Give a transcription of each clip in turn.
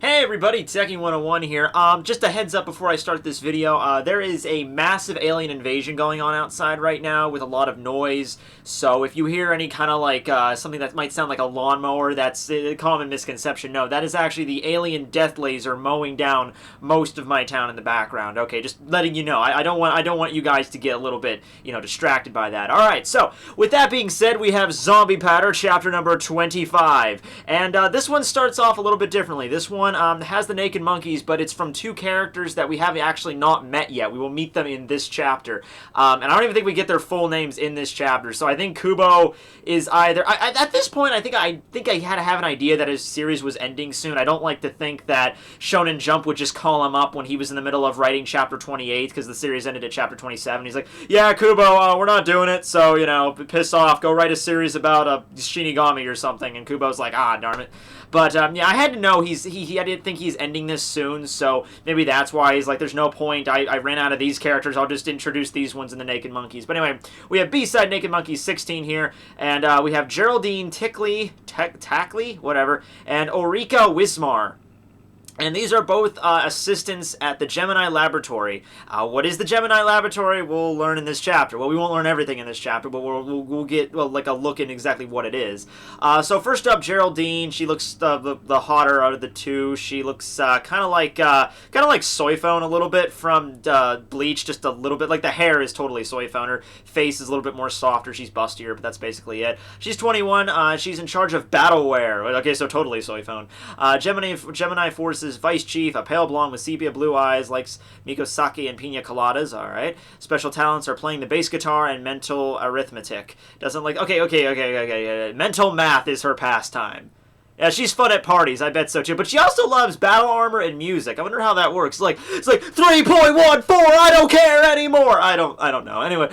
Hey everybody, Techie101 here. Just a heads up before I start this video, there is a massive alien invasion going on outside right now with a lot of noise, so if you hear any kind of like, something that might sound like a lawnmower, that's a common misconception. No, that is actually the alien death laser mowing down most of my town in the background. Okay, just letting you know. I don't want you guys to get a little bit, distracted by that. Alright, so, with that being said, we have Zombie Patter, chapter number 25, and this one starts off a little bit differently. This one has the Naked Monkeys, but it's from two characters that we have actually not met yet. We will meet them in this chapter. And I don't even think we get their full names in this chapter. So I think Kubo is either... at this point, I think I had to have an idea that his series was ending soon. I don't like to think that Shonen Jump would just call him up when he was in the middle of writing chapter 28, because the series ended at chapter 27. He's like, yeah, Kubo, we're not doing it, so, piss off. Go write a series about Shinigami or something. And Kubo's like, darn it. But, yeah, I had to know I didn't think he's ending this soon, so maybe that's why he's like, there's no point. I ran out of these characters. I'll just introduce these ones in the Naked Monkeys. But anyway, we have B-side Naked Monkeys 16 here, and we have Geraldine Tackley, whatever, and Ulrika Wismar. And these are both assistants at the Gemini Laboratory. What is the Gemini Laboratory? We'll learn in this chapter. Well, we won't learn everything in this chapter, but we'll get like a look in exactly what it is. So first up, Geraldine. She looks the hotter out of the two. She looks kind of like Soiphone a little bit from Bleach, just a little bit. Like the hair is totally Soiphone. Her face is a little bit more softer. She's bustier, but that's basically it. She's 21. She's in charge of battleware. Okay, so totally Soiphone. Gemini Forces Vice Chief, a pale blonde with sepia blue eyes, likes Mikosaki and pina coladas. Alright. Special talents are playing the bass guitar and mental arithmetic. Doesn't like... Okay. Mental math is her pastime. Yeah, she's fun at parties, I bet so too. But she also loves battle armor and music. I wonder how that works. It's like 3.14, I don't care anymore. I don't know. Anyway,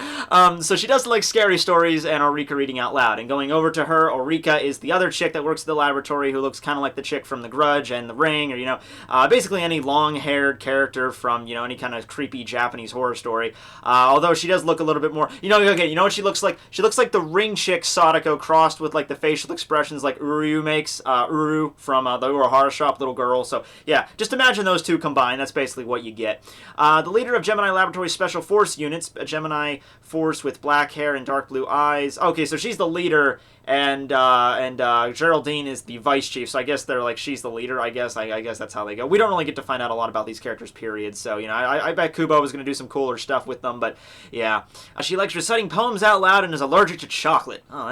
so she does like scary stories and Ulrika reading out loud. And going over to her, Ulrika is the other chick that works at the laboratory who looks kind of like the chick from The Grudge and The Ring, or basically any long-haired character from any kind of creepy Japanese horror story. Although she does look a little bit more. You know what she looks like? She looks like the Ring chick Sadako crossed with like the facial expressions like Uryu makes. Uru from the Urahara Shop, little girl. So, yeah, just imagine those two combined. That's basically what you get. The leader of Gemini Laboratory Special Force Units, a Gemini Force with black hair and dark blue eyes. Okay, so she's the leader, and Geraldine is the vice chief, so I guess they're like, she's the leader, I guess. I guess that's how they go. We don't really get to find out a lot about these characters, period, so, I bet Kubo was going to do some cooler stuff with them, but, yeah. She likes reciting poems out loud and is allergic to chocolate. Oh,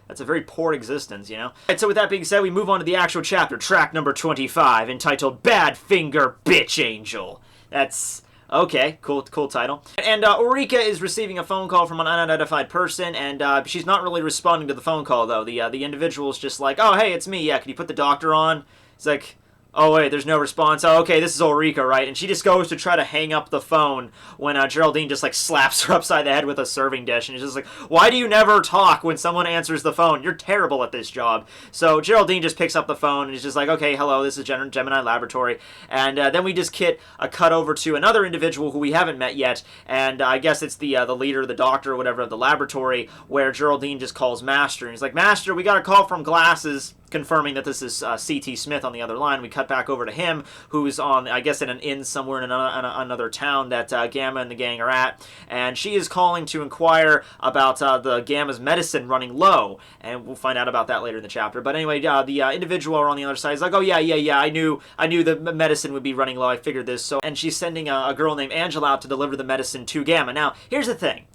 that's a very poor existence, Alright, so with that being said, we move on to the actual chapter, track number 25, entitled Bad Finger Bitch Angel. That's... okay, cool title. And Ulrika is receiving a phone call from an unidentified person, and she's not really responding to the phone call, though. The individual's just like, oh, hey, it's me, yeah, can you put the doctor on? It's like... oh, wait, there's no response. Oh, okay, this is Ulrika, right? And she just goes to try to hang up the phone when Geraldine just, like, slaps her upside the head with a serving dish. And she's just like, why do you never talk when someone answers the phone? You're terrible at this job. So Geraldine just picks up the phone and is just like, okay, hello, this is Gemini Laboratory. And then we just get a cut over to another individual who we haven't met yet. And I guess it's the leader, the doctor, or whatever, of the laboratory, where Geraldine just calls Master. And he's like, Master, we got a call from Glasses, confirming that this is C.T. Smith on the other line. We cut back over to him, who's on, I guess, in an inn somewhere in another town that Gamma and the gang are at, and she is calling to inquire about the Gamma's medicine running low, and we'll find out about that later in the chapter. But anyway, the individual on the other side is like, oh, yeah, I knew the medicine would be running low, I figured this, so, and she's sending a girl named Angela out to deliver the medicine to Gamma. Now, here's the thing.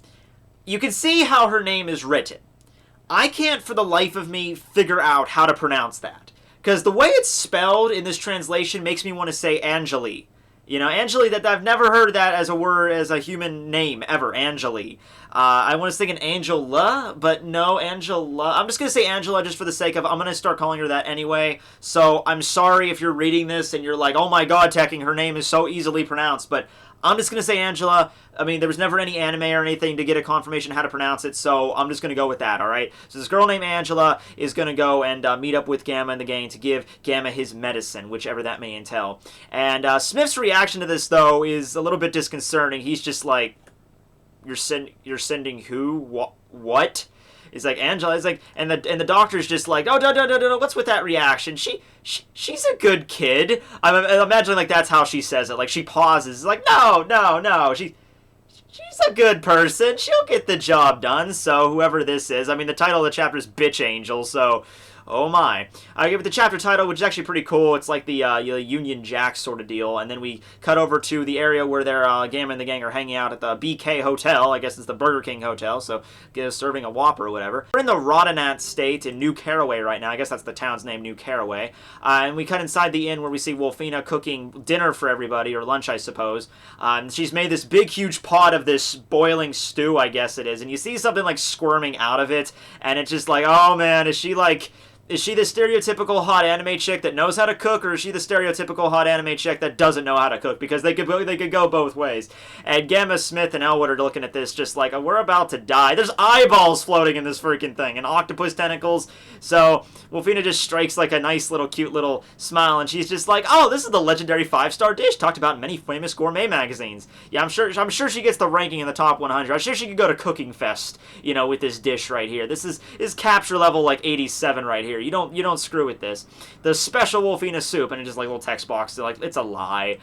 You can see how her name is written. I can't for the life of me figure out how to pronounce that. Because the way it's spelled in this translation makes me want to say Angeli. Angeli, that I've never heard that as a word, as a human name, ever. Angeli. I was thinking Angela, but no, Angela. I'm just going to say Angela just for the sake of, I'm going to start calling her that anyway. So I'm sorry if you're reading this and you're like, oh my god, Tekking, her name is so easily pronounced, but I'm just going to say Angela. I mean, there was never any anime or anything to get a confirmation how to pronounce it, so I'm just going to go with that, alright? So this girl named Angela is going to go and meet up with Gamma and the gang to give Gamma his medicine, whichever that may entail. And Smith's reaction to this, though, is a little bit disconcerting. He's just like, you're sending who? What? He's like, Angela. He's like, and the doctor's just like, oh, no. What's with that reaction? She's a good kid. I'm imagining like that's how she says it. Like she pauses. Like, no. She's a good person. She'll get the job done. So whoever this is, I mean, the title of the chapter is Bitch Angel. So. Oh my. I give it the chapter title, which is actually pretty cool. It's like the Union Jack sort of deal. And then we cut over to the area where they're, Gamma and the gang are hanging out at the BK Hotel. I guess it's the Burger King Hotel, so serving a Whopper or whatever. We're in the Roddenat State in New Caraway right now. I guess that's the town's name, New Caraway. And we cut inside the inn where we see Wolfina cooking dinner for everybody, or lunch, I suppose. She's made this big, huge pot of this boiling stew, I guess it is. And you see something, like, squirming out of it. And it's just like, oh, man, is she the stereotypical hot anime chick that knows how to cook, or is she the stereotypical hot anime chick that doesn't know how to cook? Because they could go both ways. And Gamma, Smith, and Elwood are looking at this just like, we're about to die. There's eyeballs floating in this freaking thing, and octopus tentacles. So Wolfina just strikes like a nice little cute little smile, and she's just like, oh, this is the legendary 5-star dish talked about in many famous gourmet magazines. Yeah, I'm sure she gets the ranking in the top 100. I'm sure she could go to Cooking Fest, with this dish right here. This is capture level like 87 right here. You don't screw with this. The special Wolfina soup, and it's just like a little text box. They're like, it's a lie.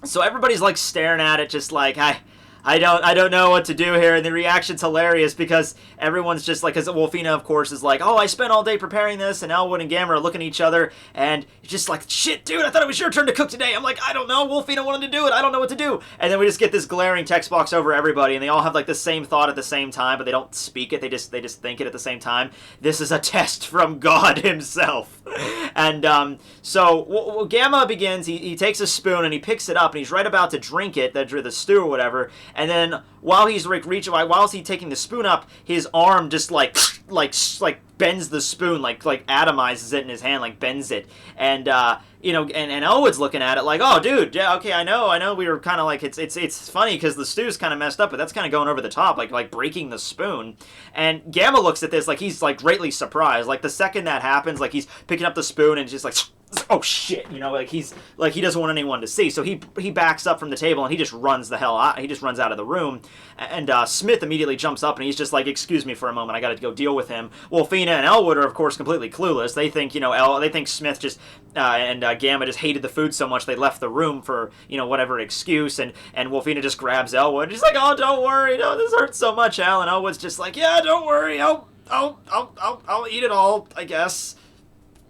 So everybody's like staring at it, just like, I don't know what to do here, and the reaction's hilarious because everyone's just like, because Wolfina, of course, is like, oh, I spent all day preparing this, and Elwood and Gamma are looking at each other, and it's just like, shit, dude, I thought it was your turn to cook today. I'm like, I don't know, Wolfina wanted to do it, I don't know what to do. And then we just get this glaring text box over everybody, and they all have like the same thought at the same time, but they don't speak it, they just think it at the same time. This is a test from God himself. And so Gamma begins, he takes a spoon, and he picks it up, and he's right about to drink it, the stew or whatever. And then while he's taking the spoon up, his arm just like bends the spoon, like atomizes it in his hand, like bends it. And and Elwood's looking at it like, oh, dude, yeah, okay, I know, we were kind of like, it's funny because the stew's kind of messed up, but that's kind of going over the top, like breaking the spoon. And Gamma looks at this like he's like greatly surprised. Like the second that happens, like he's picking up the spoon and just like, oh shit, like he's like, he doesn't want anyone to see, so he backs up from the table and he just runs the hell out. He just runs out of the room, and Smith immediately jumps up and he's just like, excuse me for a moment, I gotta go deal with him. Wolfina and Elwood are of course completely clueless. They think they think Smith just and Gamma just hated the food so much they left the room for whatever excuse, and Wolfina just grabs Elwood. She's like, oh, don't worry, no, this hurts so much, Al. And Elwood's just like, yeah, don't worry, I'll eat it all, I guess.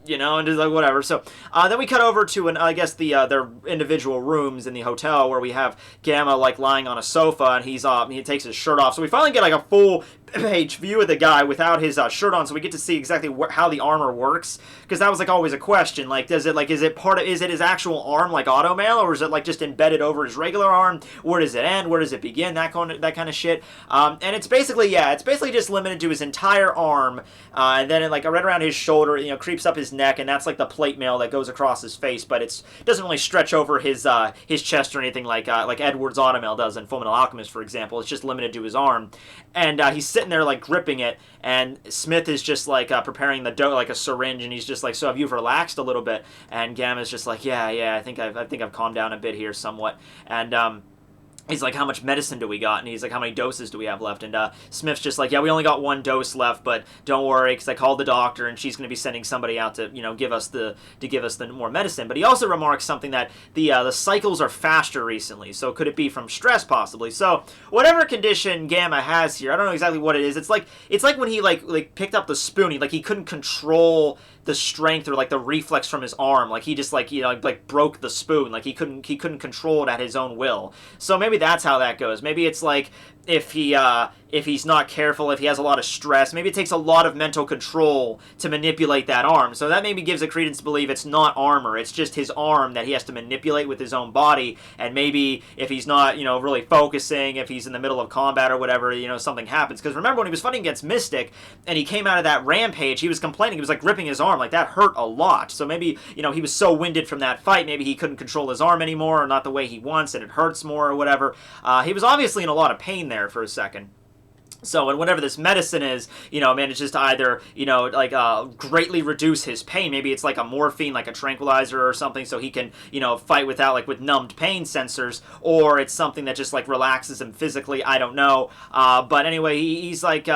And just like whatever. So then we cut over to their individual rooms in the hotel where we have Gamma like lying on a sofa, and he takes his shirt off. So we finally get like a full page view of the guy without his shirt on, so we get to see exactly how the armor works, because that was like always a question. Like, is it his actual arm like Automail, or is it like just embedded over his regular arm? Where does it end? Where does it begin? That kind of shit. And it's basically just limited to his entire arm, and then it like right around his shoulder, creeps up his neck, and that's like the plate mail that goes across his face, but it doesn't really stretch over his chest or anything like Edward's Automail does in Fullmetal Alchemist, for example. It's just limited to his arm, and he's sitting there like gripping it, and Smith is just like preparing the dough like a syringe, and he's just like, so have you relaxed a little bit? And Gamma's just like, yeah, I think I've calmed down a bit here somewhat. And he's like, how much medicine do we got? And he's like, how many doses do we have left? And Smith's just like, yeah, we only got 1 dose left, but don't worry, because I called the doctor, and she's going to be sending somebody out to, give us the more medicine. But he also remarks something that the cycles are faster recently, so could it be from stress possibly? So whatever condition Gamma has here, I don't know exactly what it is. It's like when he like picked up the spoon, he couldn't control the strength or like the reflex from his arm, like he just like broke the spoon, like he couldn't control it at his own will. So maybe that's how that goes. Maybe it's like if he's not careful, if he has a lot of stress, maybe it takes a lot of mental control to manipulate that arm. So that maybe gives a credence to believe it's not armor, it's just his arm that he has to manipulate with his own body. And maybe if he's not, really focusing, if he's in the middle of combat or whatever, something happens. Because remember when he was fighting against Mystic and he came out of that rampage, he was complaining, he was like gripping his arm, like that hurt a lot. So maybe, he was so winded from that fight, maybe he couldn't control his arm anymore, or not the way he wants, and it hurts more or whatever. He was obviously in a lot of pain there for a second. So, and whatever this medicine is, manages to either, greatly reduce his pain. Maybe it's like a morphine, like a tranquilizer or something, so he can, fight without, like, with numbed pain sensors, or it's something that just, like, relaxes him physically. I don't know. But anyway, he's like,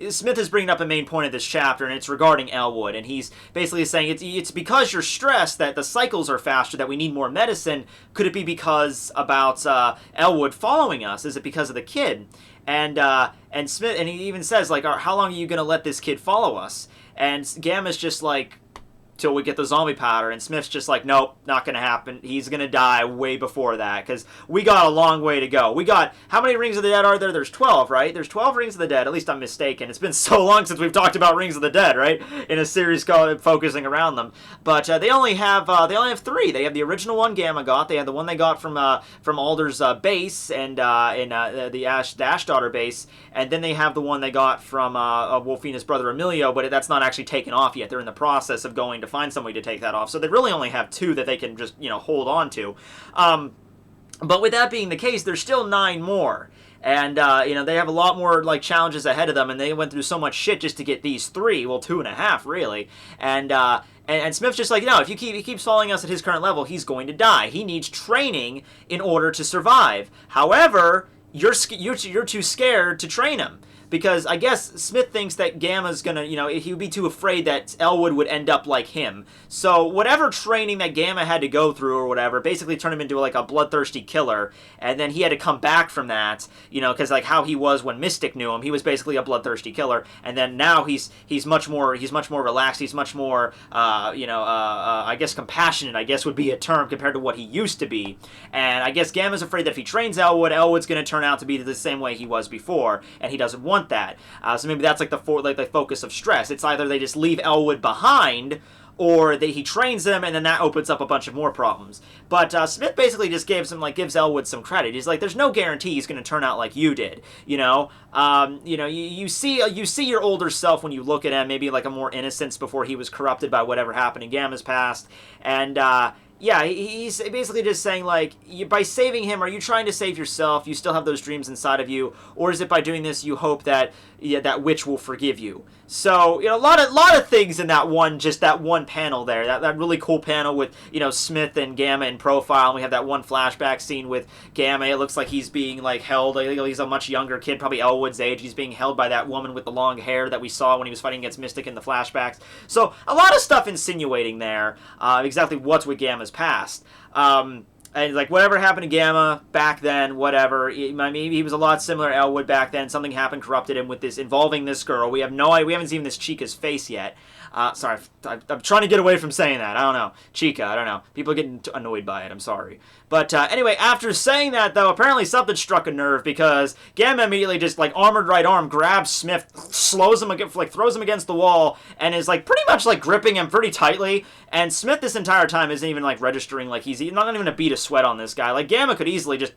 Smith is bringing up a main point of this chapter, and it's regarding Elwood, and he's basically saying it's because you're stressed that the cycles are faster, that we need more medicine. Could it be because about Elwood following us? Is it because of the kid? And Smith, and he even says, like, how long are you gonna let this kid follow us? And Gamma's just like, till we get the zombie powder. And Smith's just like, nope, not gonna happen. He's gonna die way before that, because we got a long way to go. We got, how many Rings of the Dead are there? There's 12, right? There's 12 Rings of the Dead. At least I'm mistaken. It's been so long since we've talked about Rings of the Dead, right? In a series called focusing around them. But they only have 3. They have the original one Gamma got. They have the one they got from Alder's base and the Ash Daughter base, and then they have the one they got from Wolfina's brother Emilio. But that's not actually taken off yet. They're in the process of going to find somebody to take that off. So they really only have 2 that they can just, hold on to. But with that being the case, there's still 9 more. And, they have a lot more, like, challenges ahead of them, and they went through so much shit just to get these 3. Well, 2.5, really. And Smith's just like, if he keeps following us at his current level, he's going to die. He needs training in order to survive. However, you're too scared to train him. Because I guess Smith thinks that Gamma's gonna, he would be too afraid that Elwood would end up like him. So whatever training that Gamma had to go through or whatever basically turned him into like a bloodthirsty killer. And then he had to come back from that, because like how he was when Mystic knew him, he was basically a bloodthirsty killer. And then now he's much more relaxed. He's much more, I guess compassionate, I guess would be a term compared to what he used to be. And I guess Gamma's afraid that if he trains Elwood's going to turn out to be the same way he was before, and he doesn't want that. So maybe that's like the focus of stress. It's either they just leave Elwood behind, or he trains them, and then that opens up a bunch of more problems. But Smith basically just gives Elwood some credit. He's like, there's no guarantee he's going to turn out like you did. You see your older self when you look at him, maybe like a more innocence before he was corrupted by whatever happened in Gamma's past, and yeah, he's basically just saying, like, by saving him, are you trying to save yourself? You still have those dreams inside of you, or is it by doing this you hope that that witch will forgive you? So, a lot of things in that one panel there. That really cool panel with, Smith and Gamma in profile. And we have that one flashback scene with Gamma. It looks like he's being, like, held. He's a much younger kid, probably Elwood's age. He's being held by that woman with the long hair that we saw when he was fighting against Mystic in the flashbacks. So, a lot of stuff insinuating there exactly what's with Gamma's past. And like whatever happened to Gamma back then, whatever. Maybe he was a lot similar to Elwood back then. Something happened, corrupted him with this, involving this girl. We have no idea. We haven't seen this Chica's face yet. Sorry, I'm trying to get away from saying that. I don't know. Chica, I don't know. People are getting annoyed by it. I'm sorry. But anyway, after saying that, though, apparently something struck a nerve, because Gamma immediately just, like, armored right arm, grabs Smith, slows him, like, throws him against the wall, and is, like, pretty much, like, gripping him pretty tightly. And Smith this entire time isn't even, like, registering, like, he's not even a beat of sweat on this guy. Like, Gamma could easily just,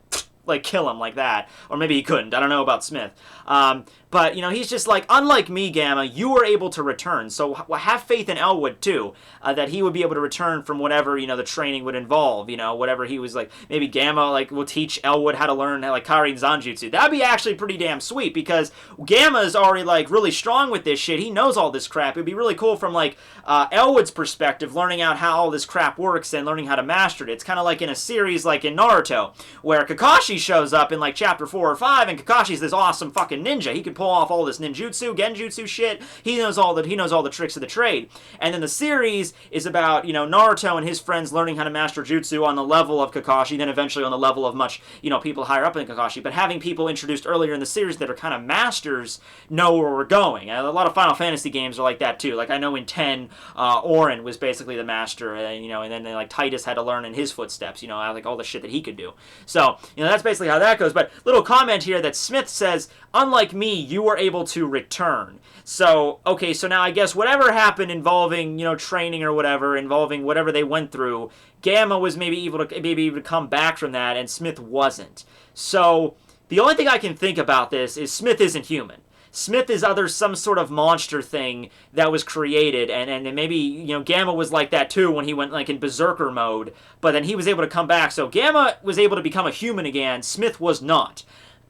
like, kill him like that. Or maybe he couldn't. I don't know about Smith. But, he's just like, unlike me, Gamma, you were able to return. So have faith in Elwood, too, that he would be able to return from whatever, the training would involve, whatever he was, like, maybe Gamma, like, will teach Elwood how to learn, like, Karin Zanjutsu. That'd be actually pretty damn sweet, because Gamma's already, like, really strong with this shit. He knows all this crap. It'd be really cool from, like, Elwood's perspective, learning out how all this crap works and learning how to master it. It's kind of like in a series like in Naruto, where Kakashi shows up in, like, chapter 4 or 5, and Kakashi's this awesome fucking ninja. He could pull off all this ninjutsu, genjutsu shit. He knows all the tricks of the trade. And then the series is about, Naruto and his friends learning how to master jutsu on the level of Kakashi, then eventually on the level of much, people higher up than Kakashi. But having people introduced earlier in the series that are kind of masters know where we're going. And a lot of Final Fantasy games are like that too. Like I know in 10, Auron was basically the master, and then like Titus had to learn in his footsteps, like all the shit that he could do. So, that's basically how that goes. But little comment here that Smith says, unlike me, you were able to return. So, okay, so now I guess whatever happened involving, training or whatever, involving whatever they went through, Gamma was maybe able to come back from that, and Smith wasn't. So, the only thing I can think about this is Smith isn't human. Smith is some sort of monster thing that was created, and maybe, Gamma was like that too when he went, like, in Berserker mode, but then he was able to come back, so Gamma was able to become a human again, Smith was not.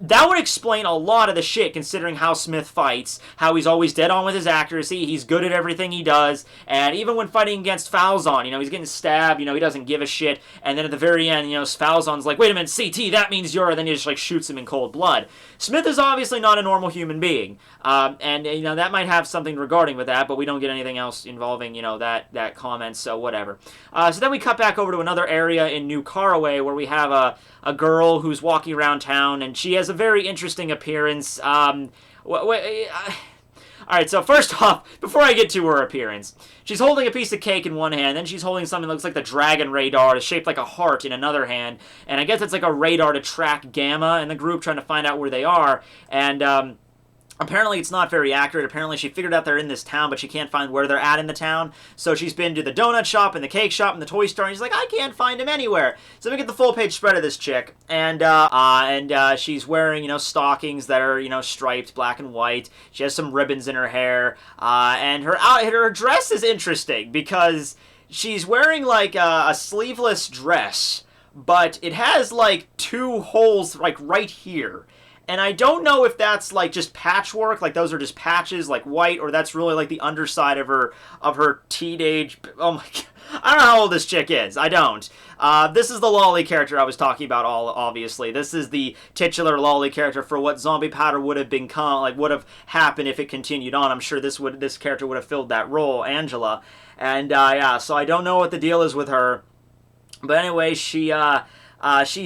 that would explain a lot of the shit, considering how Smith fights, how he's always dead on with his accuracy, he's good at everything he does, and even when fighting against Falzon, he's getting stabbed, he doesn't give a shit, and then at the very end, Falzon's like, wait a minute, CT, that means you're, and then he just, shoots him in cold blood. Smith is obviously not a normal human being, and, that might have something regarding with that, but we don't get anything else involving, that comment, so whatever. So then we cut back over to another area in New Caraway, where we have a girl who's walking around town, and she has a very interesting appearance. Alright, so first off, before I get to her appearance, she's holding a piece of cake in one hand, then she's holding something that looks like the Dragon Radar, shaped like a heart, in another hand, and I guess it's like a radar to track Gamma and the group, trying to find out where they are, and, apparently it's not very accurate. Apparently she figured out they're in this town, but she can't find where they're at in the town. So she's been to the donut shop and the cake shop and the toy store, and she's like, I can't find him anywhere. So we get the full page spread of this chick, and she's wearing, stockings that are, striped, black and white. She has some ribbons in her hair, and her dress is interesting because she's wearing like a sleeveless dress, but it has like 2 holes like right here. And I don't know if that's, like, just patchwork, like those are just patches, like, white, or that's really, like, the underside of her teenage... Oh, my God. I don't know how old this chick is. I don't. This is the Lolly character I was talking about, obviously. This is the titular Lolly character for what Zombie Powder would have become, like, would have happened if it continued on. I'm sure this character would have filled that role, Angela. And, yeah, so I don't know what the deal is with her. But anyway, she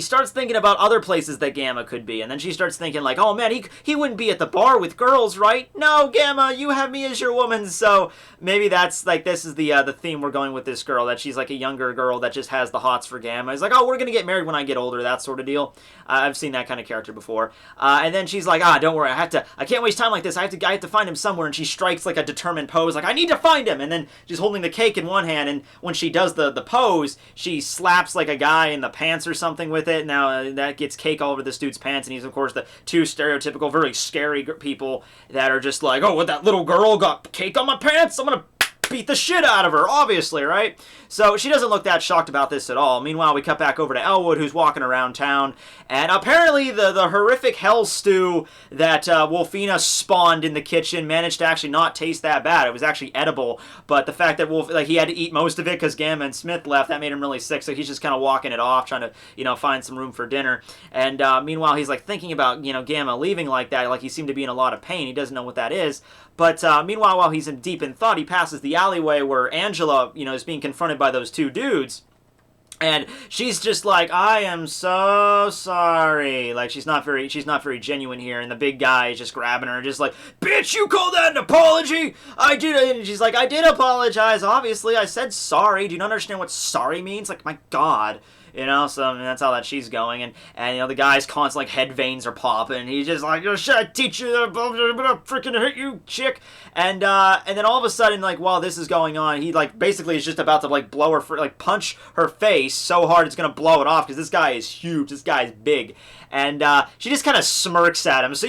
starts thinking about other places that Gamma could be, and then she starts thinking like, oh man, he wouldn't be at the bar with girls, right? No, Gamma, you have me as your woman, so maybe that's, like, this is the theme we're going with this girl, that she's like a younger girl that just has the hots for Gamma. It's like, oh, we're gonna get married when I get older, that sort of deal. I've seen that kind of character before. And then she's like, don't worry, I can't waste time like this, I have to find him somewhere, and she strikes like a determined pose, like, I need to find him, and then she's holding the cake in one hand, and when she does the pose, she slaps like a guy in the pants or something with it. Now that gets cake all over this dude's pants, and he's of course the 2 stereotypical very scary people that are just like, oh, what, that little girl got cake on my pants, I'm gonna beat the shit out of her, obviously, right? So she doesn't look that shocked about this at all. Meanwhile, we cut back over to Elwood, who's walking around town, and apparently the horrific hell stew that Wolfina spawned in the kitchen managed to actually not taste that bad. It was actually edible, but the fact that he had to eat most of it because Gamma and Smith left, that made him really sick, so he's just kind of walking it off, trying to, find some room for dinner. And meanwhile, he's like thinking about, Gamma leaving like that, like he seemed to be in a lot of pain. He doesn't know what that is. But meanwhile, while he's deep in thought, he passes the alleyway where Angela, is being confronted by those 2 dudes. And she's just like, I am so sorry. Like, she's not very genuine here. And the big guy is just grabbing her, just like, bitch, you call that an apology? I did. And she's like, I did apologize. Obviously, I said sorry. Do you not understand what sorry means? Like, my God. So I mean, that's how that she's going, and the guy's constantly, like, head veins are popping, and he's just like, oh, should I teach you, I'm gonna freaking hit you, chick, and then all of a sudden, like, while this is going on, he, like, basically is just about to, like, blow her, like, punch her face so hard it's gonna blow it off, because this guy is huge, this guy is big, and she just kind of smirks at him, so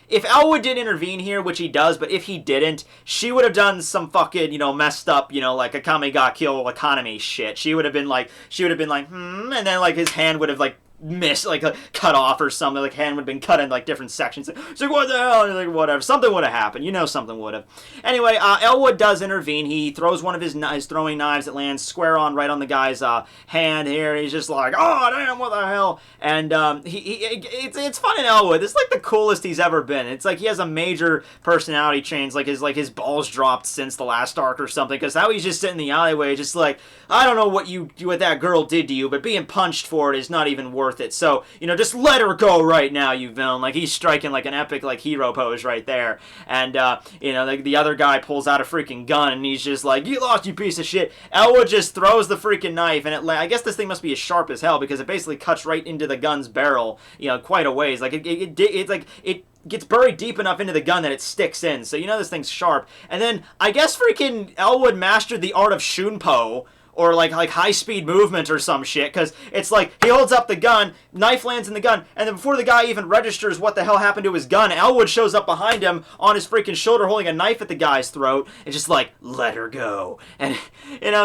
if Elwood did intervene here, which he does, but if he didn't, she would have done some fucking, messed up, like a Kame ga Kill economy shit. She would have been like, and then, like, his hand would have, like, missed, like, cut off or something, like, hand would have been cut in, like, different sections. It's like, what the hell? And like, whatever. Something would have happened. Something would have. Anyway, Elwood does intervene. He throws one of his throwing knives that lands square on, right on the guy's hand here. He's just like, oh, damn, what the hell? And it's fun in Elwood. It's, like, the coolest he's ever been. It's like he has a major personality change, like his balls dropped since the last arc or something, because now he's just sitting in the alleyway, just like, I don't know what that girl did to you, but being punched for it is not even worth it. So, just let her go right now, you villain. Like, he's striking like an epic, like, hero pose right there. And, like, the other guy pulls out a freaking gun, and he's just like, you lost, you piece of shit. Elwood just throws the freaking knife, and I guess this thing must be as sharp as hell, because it basically cuts right into the gun's barrel, quite a ways. Like, it's like, it gets buried deep enough into the gun that it sticks in. So, this thing's sharp. And then, I guess freaking Elwood mastered the art of Shunpo, or like high-speed movement or some shit, because it's like he holds up the gun, knife lands in the gun, and then before the guy even registers what the hell happened to his gun, Elwood shows up behind him on his freaking shoulder holding a knife at the guy's throat, and just like, let her go. And,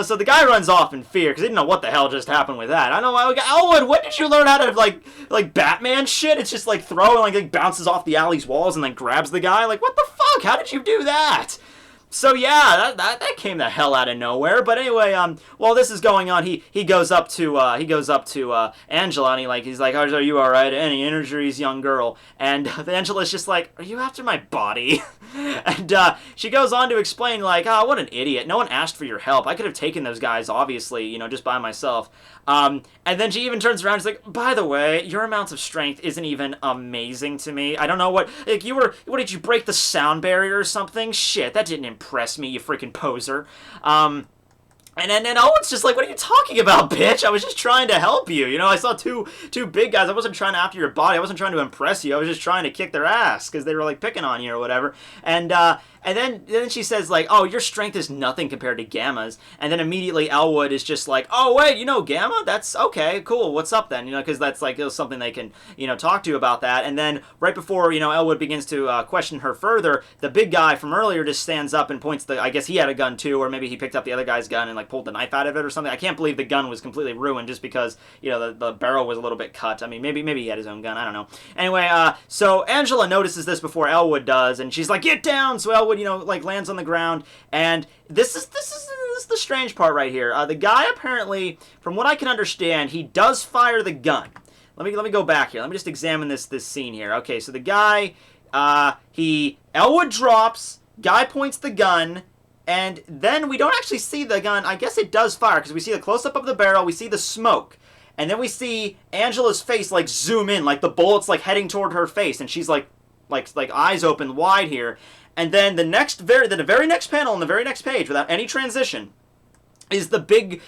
so the guy runs off in fear, because he didn't know what the hell just happened with that. I don't know, Elwood, when did you learn how to, like Batman shit? It's just like throw and like bounces off the alley's walls and then grabs the guy. Like, what the fuck? How did you do that? So yeah, that came the hell out of nowhere. But anyway, while this is going on, he goes up to Angela, and he's like, are you all right? Any injuries, young girl? And Angela's just like, are you after my body? And she goes on to explain, like, oh, what an idiot. No one asked for your help. I could have taken those guys, obviously, just by myself. And then she even turns around and she's like, by the way, your amounts of strength isn't even amazing to me. I don't know what did you break the sound barrier or something? Shit, that didn't impress me, you freaking poser. And then Owen's just like, what are you talking about, bitch? I was just trying to help you. I saw two big guys. I wasn't trying to after your body. I wasn't trying to impress you. I was just trying to kick their ass because they were, like, picking on you or whatever. And then she says, like, oh, your strength is nothing compared to Gamma's. And then immediately Elwood is just like, oh, wait, Gamma? That's okay, cool. What's up then? Because that's, like, something they can, talk to you about that. And then right before, Elwood begins to question her further, the big guy from earlier just stands up and points I guess he had a gun too, or maybe he picked up the other guy's gun and, like, pulled the knife out of it or something. I can't believe the gun was completely ruined just because, the barrel was a little bit cut. I mean, maybe he had his own gun. I don't know. Anyway, so Angela notices this before Elwood does, and she's like, get down! So Elwood, like, lands on the ground, and this is the strange part right here. The guy apparently, from what I can understand, he does fire the gun. Let me go back here. Let me just examine this scene here. Okay, so the guy, Elwood drops, guy points the gun, and then we don't actually see the gun. I guess it does fire, because we see the close-up of the barrel, we see the smoke, and then we see Angela's face, like, zoom in, like the bullet's, like, heading toward her face, and she's, like eyes open wide here. And then the very next panel on the very next page, without any transition, is the big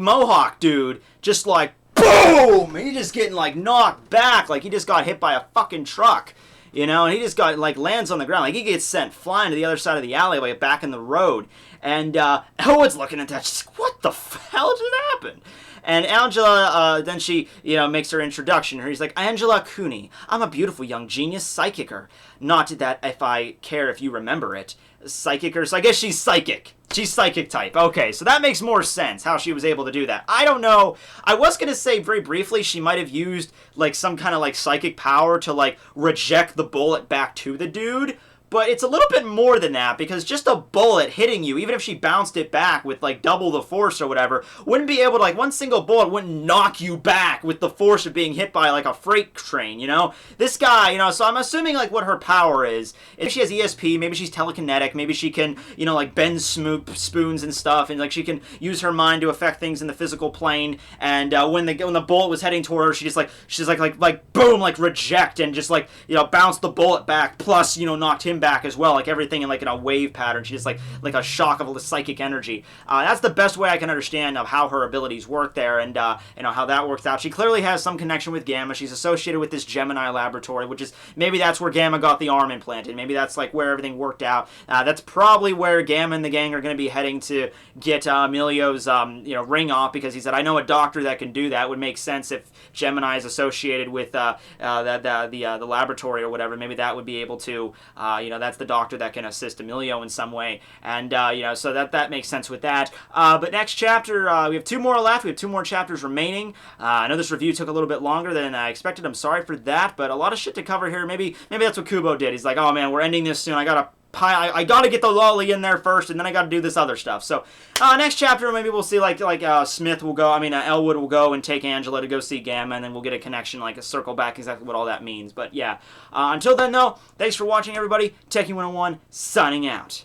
mohawk dude, just like, boom! And he's just getting, like, knocked back, like he just got hit by a fucking truck. And he just got, like, lands on the ground. Like, he gets sent flying to the other side of the alleyway, back in the road. And Elwood's looking at that, she's like, what the hell just happened? And Angela, then she, makes her introduction. He's like, Angela Cooney. I'm a beautiful young genius psychicer. Not that if I care if you remember it. Psychicer, so I guess she's psychic. She's psychic type. Okay, so that makes more sense, how she was able to do that. I don't know. I was going to say very briefly she might have used, like, some kind of, like, psychic power to, like, reject the bullet back to the dude. But it's a little bit more than that, because just a bullet hitting you, even if she bounced it back with, like, double the force or whatever, wouldn't be able to, like, one single bullet wouldn't knock you back with the force of being hit by, like, a freight train, This guy, so I'm assuming, like, what her power is. If she has ESP, maybe she's telekinetic, maybe she can, like, bend spoons and stuff, and, like, she can use her mind to affect things in the physical plane, and when the bullet was heading toward her, she's like, boom, like, reject, and just, like, bounce the bullet back, plus, knocked him back as well, like everything in, like, in a wave pattern. She just like a shock of psychic energy. That's the best way I can understand of how her abilities work there, and how that works out. She clearly has some connection with Gamma. She's associated with this Gemini laboratory, which is, maybe that's where Gamma got the arm implanted. Maybe that's, like, where everything worked out. That's probably where Gamma and the gang are going to be heading to get Emilio's ring off, because he said, I know a doctor that can do that. It would make sense if Gemini is associated with the laboratory or whatever. Maybe that would be able to that's the doctor that can assist Emilio in some way, and so that makes sense with that. But next chapter, we have 2 more left. We have 2 more chapters remaining. I know this review took a little bit longer than I expected. I'm sorry for that, but a lot of shit to cover here. Maybe that's what Kubo did. He's like, oh man, we're ending this soon. I gotta get the lolly in there first, and then I gotta do this other stuff. So, next chapter, maybe we'll see, Smith will go, Elwood will go and take Angela to go see Gamma, and then we'll get a connection, like a circle back, exactly what all that means. But yeah, until then, though, thanks for watching, everybody. Techie 101, signing out.